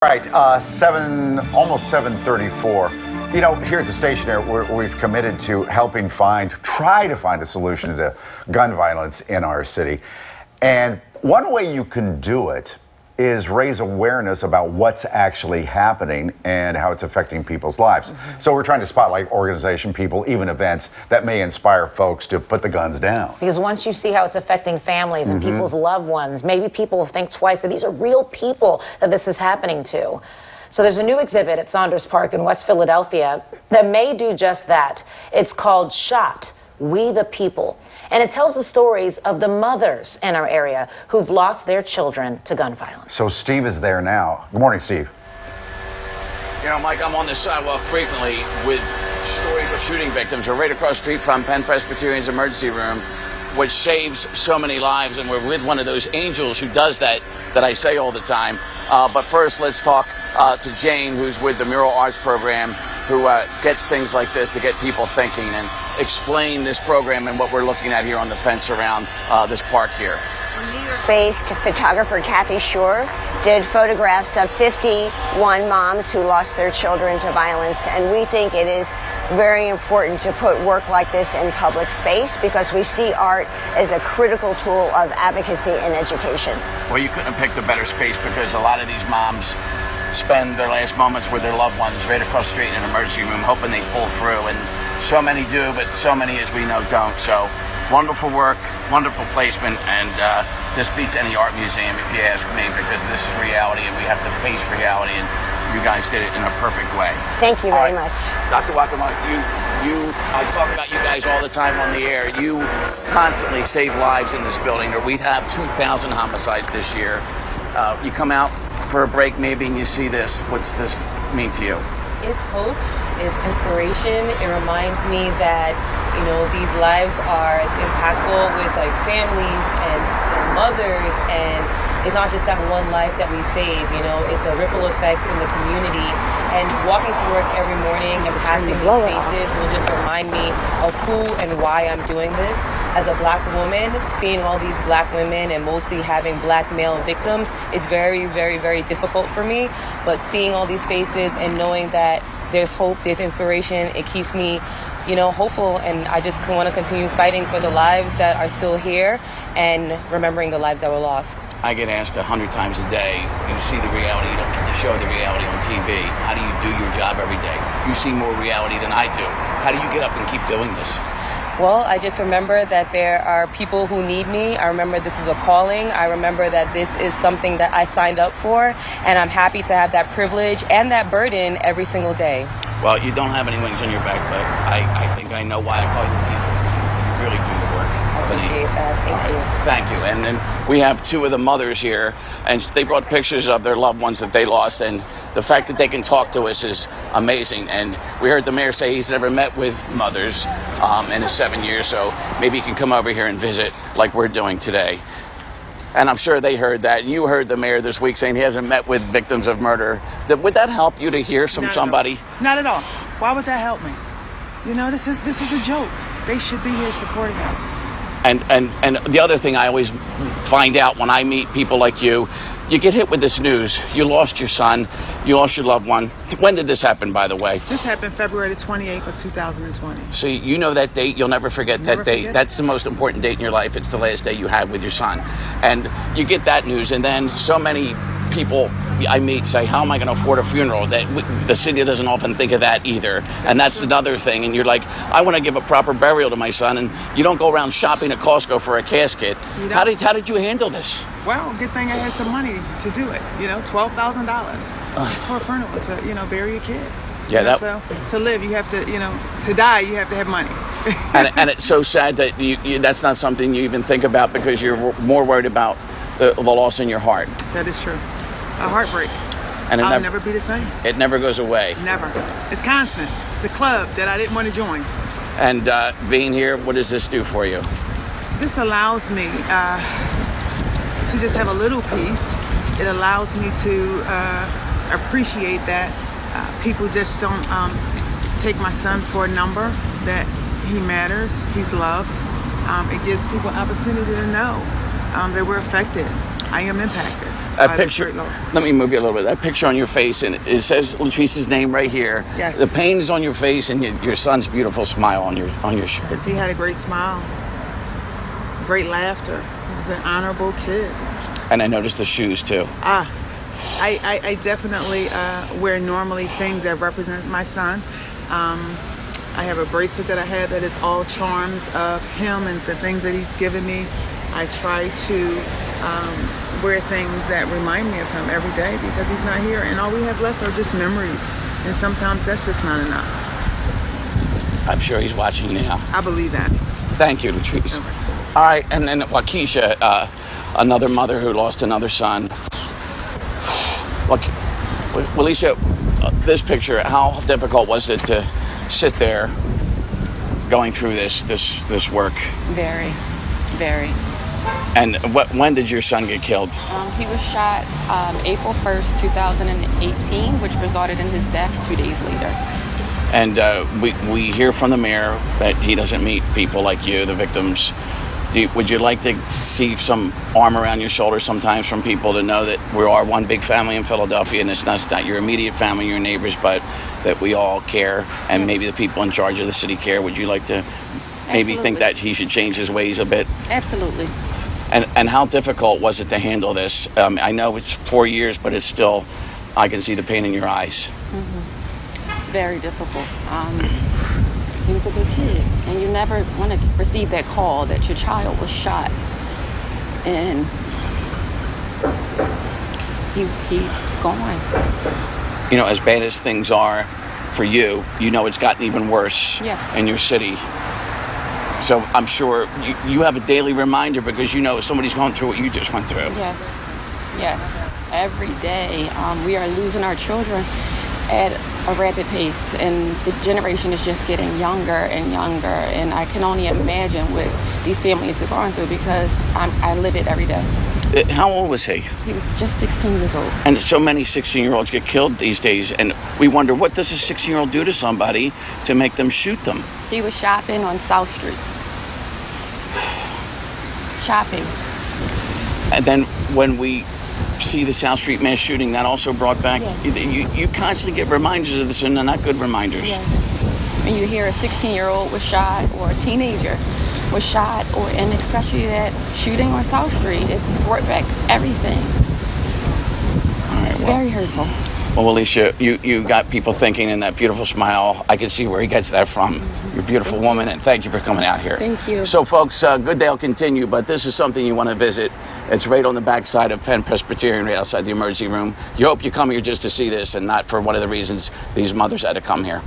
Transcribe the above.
Right, almost 7:34. You know, here at the station here, we've committed to helping try to find a solution to gun violence in our city. And one way you can do it is raise awareness about what's actually happening and how it's affecting people's lives. So we're trying to spotlight organization, people, even events that may inspire folks to put the guns down. Because once you see how it's affecting families and people's loved ones, maybe people will think twice that these are real people that this is happening to. So there's a new exhibit at Saunders Park in West Philadelphia that may do just that. It's called Shot, We the People. And it tells the stories of the mothers in our area who've lost their children to gun violence. So Steve is there now. Good morning, Steve. You know, Mike, I'm on this sidewalk frequently with stories of shooting victims. We're right across the street from Penn Presbyterian's emergency room, which saves so many lives. And we're with one of those angels who does that I say all the time. But first, let's talk to Jane, who's with the Mural Arts Program, who gets things like this to get people thinking and explain this program and what we're looking at here on the fence around this park here. Based photographer Kathy Shore did photographs of 51 moms who lost their children to violence, and we think it is very important to put work like this in public space because we see art as a critical tool of advocacy and education. Well, you couldn't have picked a better space because a lot of these moms spend their last moments with their loved ones right across the street in an emergency room hoping they pull through, and so many do, but so many, as we know, don't. So wonderful work, wonderful placement, and this beats any art museum if you ask me, because this is reality and we have to face reality, and you guys did it in a perfect way. Thank you very much. Dr. Wakama, I talk about you guys all the time on the air. You constantly save lives in this building, or we'd have 2,000 homicides this year. You come out for a break maybe and you see this. What's this mean to you? It's hope, it's inspiration. It reminds me that, you know, these lives are impactful with like families and mothers, and it's not just that one life that we save, you know, it's a ripple effect in the community. And walking to work every morning and passing these spaces will just remind me of who and why I'm doing this. As a black woman, seeing all these black women and mostly having black male victims, it's very, very, very difficult for me. But seeing all these faces and knowing that there's hope, there's inspiration, it keeps me, you know, hopeful. And I just want to continue fighting for the lives that are still here and remembering the lives that were lost. I get asked 100 times a day, you see the reality, you don't get to show the reality on TV. How do you do your job every day? You see more reality than I do. How do you get up and keep doing this? Well, I just remember that there are people who need me. I remember this is a calling. I remember that this is something that I signed up for, and I'm happy to have that privilege and that burden every single day. Well, you don't have any wings on your back, but I think I know why I call you people. You really do the work. I appreciate that. Thank you. Thank you. And then we have two of the mothers here, and they brought pictures of their loved ones that they lost, and the fact that they can talk to us is amazing. And we heard the mayor say he's never met with mothers in his 7 years, so maybe he can come over here and visit like we're doing today. And I'm sure they heard that. You heard the mayor this week saying he hasn't met with victims of murder. Would that help you to hear from somebody? Not at all. Why would that help me? You know, this is a joke. They should be here supporting us. And the other thing I always find out when I meet people like you get hit with this news. You lost your son. You lost your loved one. When did this happen, by the way? This happened February the 28th of 2020. See, you know that date. You'll never forget that date. That's the most important date in your life. It's the last day you had with your son. And you get that news, and then so many people I meet say, how am I going to afford a funeral? The city doesn't often think of that either. And that's another thing. And you're like, I want to give a proper burial to my son. And you don't go around shopping at Costco for a casket. How did you handle this? Well, good thing I had some money to do it. You know, $12,000. That's for a funeral, to, you know, bury a kid. Yeah, so to live, you have to, you know, to die, you have to have money. and it's so sad that that's not something you even think about because you're more worried about the loss in your heart. That is true. A heartbreak. And I'll never be the same. It never goes away. Never. It's constant. It's a club that I didn't want to join. And being here, what does this do for you? This allows me to just have a little peace. It allows me to appreciate that people just don't take my son for a number, that he matters, he's loved. It gives people opportunity to know that we're affected. I am impacted. That by picture, the straight loss. let me move you a little bit. That picture on your face, and it says Latrice's name right here. Yes. The pain is on your face, and your son's beautiful smile on your shirt. He had a great smile, great laughter. He was an honorable kid. And I noticed the shoes too. I definitely wear normally things that represent my son. I have a bracelet that I have that is all charms of him and the things that he's given me. I try to wear things that remind me of him every day because he's not here, and all we have left are just memories. And sometimes that's just not enough. I'm sure he's watching now. I believe that. Thank you, Latrice. All right, and then Waukesha, another mother who lost another son. Alicia, this picture, how difficult was it to sit there going through this work? Very, very. And when did your son get killed? He was shot April 1st, 2018, which resulted in his death 2 days later. And we hear from the mayor that he doesn't meet people like you, the victims. Would you like to see some arm around your shoulder sometimes from people to know that we are one big family in Philadelphia, and it's not your immediate family, your neighbors, but that we all care, and maybe the people in charge of the city care? Would you like to maybe think that he should change his ways a bit? Absolutely. And how difficult was it to handle this? I know it's 4 years, but it's still, I can see the pain in your eyes. Mm-hmm. Very difficult. He was a good kid, and you never want to receive that call that your child was shot, and he's gone. You know, as bad as things are for you, you know it's gotten even worse Yes. in your city. So I'm sure you have a daily reminder because you know somebody's going through what you just went through. Yes. Every day we are losing our children at a rapid pace, and the generation is just getting younger and younger, and I can only imagine what these families are going through because I live it every day. How old was he? He was just 16 years old. And so many 16-year-olds get killed these days, and we wonder, what does a 16-year-old do to somebody to make them shoot them? He was shopping on South Street. Shopping. And then when we see the South Street mass shooting, that also brought back, Yes. you constantly get reminders of this, and they're not good reminders. Yes. When you hear a 16-year-old was shot, or a teenager was shot, and especially that shooting on South Street, it brought back everything. All right, It's very hurtful. Well, Alicia, you got people thinking, and that beautiful smile, I can see where he gets that from. You're a beautiful woman, and thank you for coming out here. Thank you. So, folks, good day will continue, but this is something you want to visit. It's right on the backside of Penn Presbyterian, right outside the emergency room. You hope you come here just to see this and not for one of the reasons these mothers had to come here.